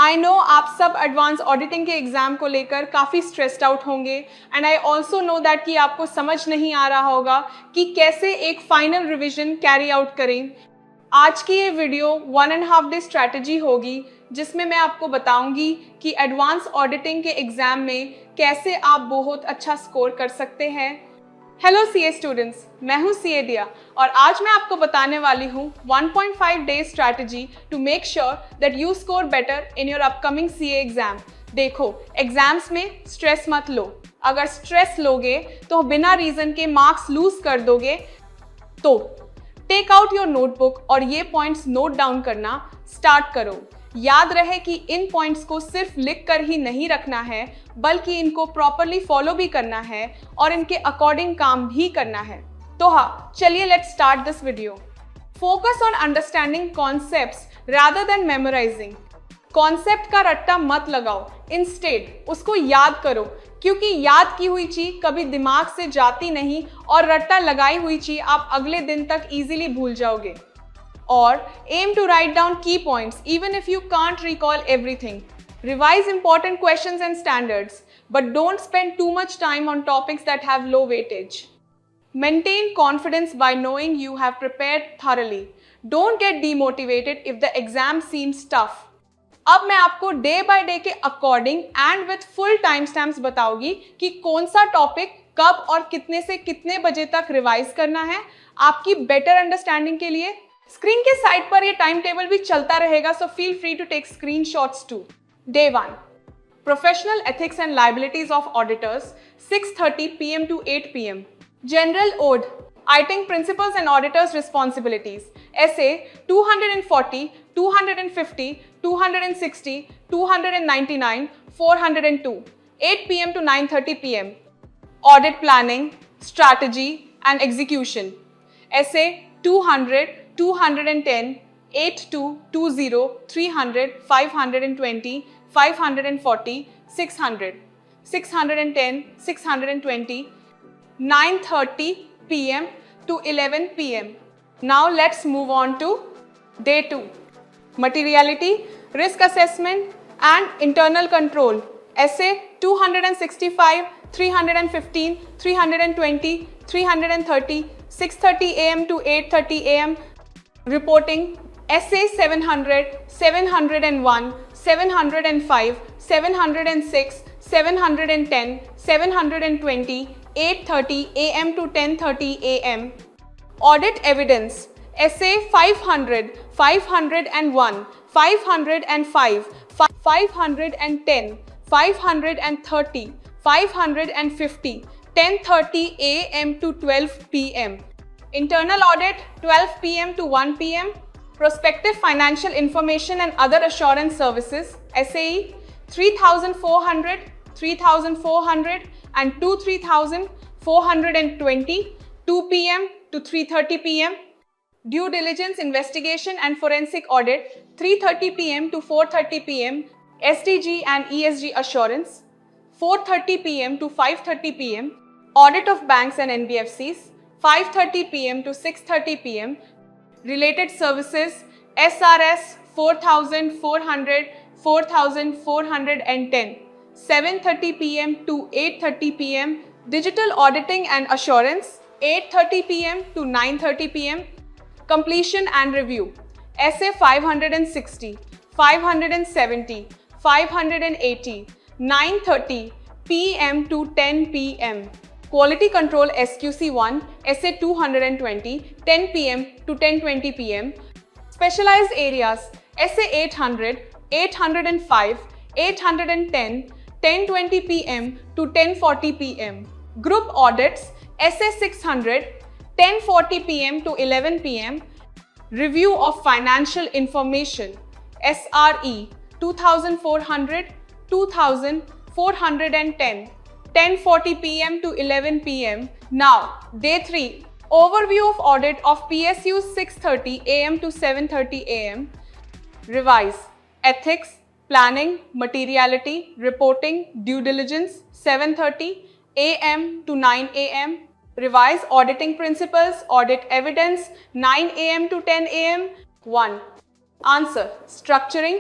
I know आप सब advance auditing के एग्ज़ाम को लेकर काफ़ी स्ट्रेस्ड आउट होंगे and I also know that कि आपको समझ नहीं आ रहा होगा कि कैसे एक फाइनल रिवीजन कैरी आउट करें। आज की ये वीडियो 1.5 डे स्ट्रैटेजी होगी जिसमें मैं आपको बताऊंगी कि एडवांस ऑडिटिंग के एग्ज़ाम में कैसे आप बहुत अच्छा स्कोर कर सकते हैं। हेलो सीए स्टूडेंट्स, मैं हूं सीए दिया और आज मैं आपको बताने वाली हूं 1.5 day strategy to make sure that you score better in your upcoming CA exam. देखो, एग्जाम्स में स्ट्रेस मत लो। अगर स्ट्रेस लोगे तो बिना रीजन के मार्क्स लूज कर दोगे। तो टेक आउट योर नोटबुक और ये पॉइंट्स नोट डाउन करना स्टार्ट करो। याद रहे कि इन पॉइंट्स को सिर्फ लिख कर ही नहीं रखना है, बल्कि इनको प्रॉपरली फॉलो भी करना है और इनके अकॉर्डिंग काम भी करना है। तो हाँ, चलिए let's start this video. Focus on understanding concepts rather than memorising. Concept का रट्टा मत लगाओ, इंस्टेड उसको याद करो, क्योंकि याद की हुई चीज कभी दिमाग से जाती नहीं और रट्टा लगाई हुई चीज आप अगले दिन तक इजीली भूल जाओगे। Or aim to write down key points even if you can't recall everything. Revise important questions and standards, but don't spend too much time on topics that have low weightage. Maintain confidence by knowing you have prepared thoroughly. Don't get demotivated if the exam seems tough. अब मैं आपको day by day के according and with full time stamps बताऊंगी कि कौन सा topic कब और कितने से कितने बजे तक रिवाइज करना है आपकी बेटर अंडरस्टैंडिंग के लिए। स्क्रीन के साइड पर ये टाइम टेबल भी चलता रहेगा, so feel free to take screenshots too. Day 1, professional ethics and liabilities of auditors, 6:30 PM to 8 PM। General auditing principles and auditors responsibilities, essay 240, 250, 260, 299, 402, 8 PM to 9:30 PM। Audit planning, strategy and execution, essay 200, 210, 8220, 300, 520, 540, 600, 610, 620, 9:30 PM to 11 PM. Now let's move on to day 2. Materiality, risk assessment and internal control, essay 265, 315, 320, 330, 6:30 AM to 8:30 AM. Reporting, essay 700, 701, 705, 706, 710, 720, 8:30 AM to 10:30 AM. Audit evidence, essay 500, 501, 505, 510, 530, 550, 10:30 AM to 12 PM. Internal audit, 12 PM to 1 PM. Prospective financial information and other assurance services, SAE 3,400, 3,400 and 3,420, 2 PM to 3:30 PM. Due diligence investigation and forensic audit, 3:30 PM to 4:30 PM. SDG and ESG assurance, 4:30 PM to 5:30 PM. Audit of banks and NBFCs, 5:30 PM to 6:30 PM. Related services, SRS 4,400, 4,410, 7:30 PM to 8:30 PM. Digital auditing and assurance, 8:30 PM to 9:30 PM. Completion and review, essay 560, 570, 580, 9:30 PM to 10 PM. Quality Control SQC1, essay 220, 10 PM to 10:20 PM. Specialized areas, essay 800, 805, 810, 10:20 PM to 10:40 PM. Group audits, essay 600, 10:40 PM to 11 PM. Review of financial information, SRE 2400, 2410, 10:40 PM to 11 PM. Now, day 3, overview of audit of PSU 6:30 AM to 7:30 AM. Revise, ethics, planning, materiality, reporting, due diligence, 7:30 AM to 9 AM. Revise auditing principles, audit evidence, 9 AM to 10 AM. 1. Answer, structuring.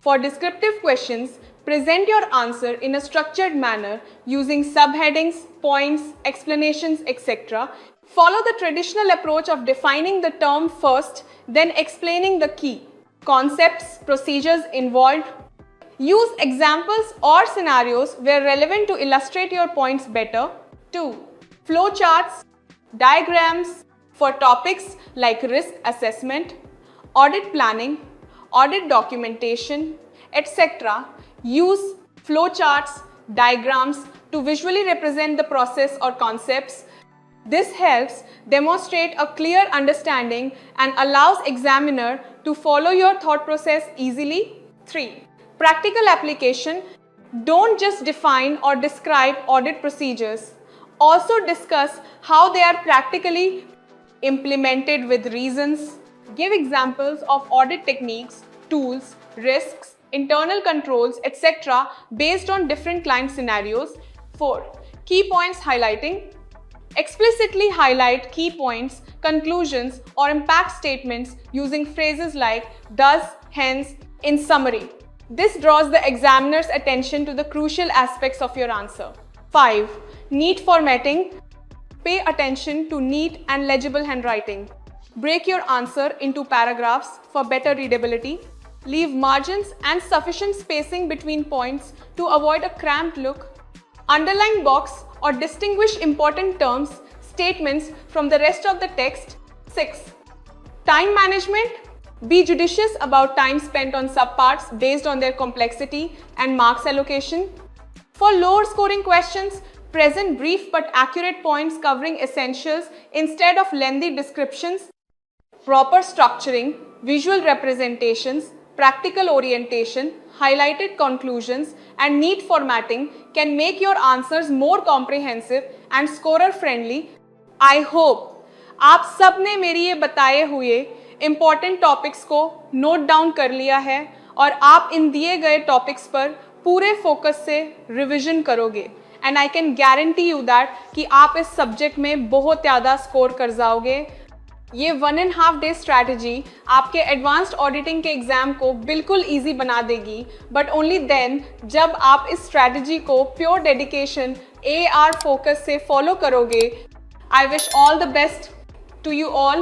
For descriptive questions, present your answer in a structured manner using subheadings, points, explanations, etc. Follow the traditional approach of defining the term first, then explaining the key concepts, procedures involved. Use examples or scenarios where relevant to illustrate your points better. 2. Flowcharts, diagrams for topics like risk assessment, audit planning, audit documentation, etc. Use flowcharts, diagrams to visually represent the process or concepts. This helps demonstrate a clear understanding and allows examiner to follow your thought process easily. 3. Practical application. Don't just define or describe audit procedures. Also discuss how they are practically implemented with reasons. Give examples of audit techniques, tools, risks, internal controls, etc. based on different client scenarios. 4. Key points highlighting. Explicitly highlight key points, conclusions, or impact statements using phrases like thus, hence, in summary. This draws the examiner's attention to the crucial aspects of your answer. 5. Neat formatting. Pay attention to neat and legible handwriting. Break your answer into paragraphs for better readability. Leave margins and sufficient spacing between points to avoid a cramped look. Underline box or distinguish important terms, statements from the rest of the text. 6. Time management. Be judicious about time spent on subparts based on their complexity and marks allocation. For lower scoring questions, present brief but accurate points covering essentials instead of lengthy descriptions. Proper structuring, visual representations, practical orientation, highlighted conclusions, and neat formatting can make your answers more comprehensive and scorer friendly. I hope आप सब ने मेरी ये बताए हुए important topics को note down कर लिया है और आप इन दिए गए टॉपिक्स पर पूरे फोकस से रिवीजन करोगे and I can guarantee you that कि आप इस सब्जेक्ट में बहुत ज़्यादा स्कोर कर जाओगे। ये 1.5 डे स्ट्रैटेजी आपके एडवांस्ड ऑडिटिंग के एग्जाम को बिल्कुल इजी बना देगी, बट ओनली देन जब आप इस स्ट्रैटेजी को प्योर डेडिकेशन AR फोकस से फॉलो करोगे। I wish all the best to you all.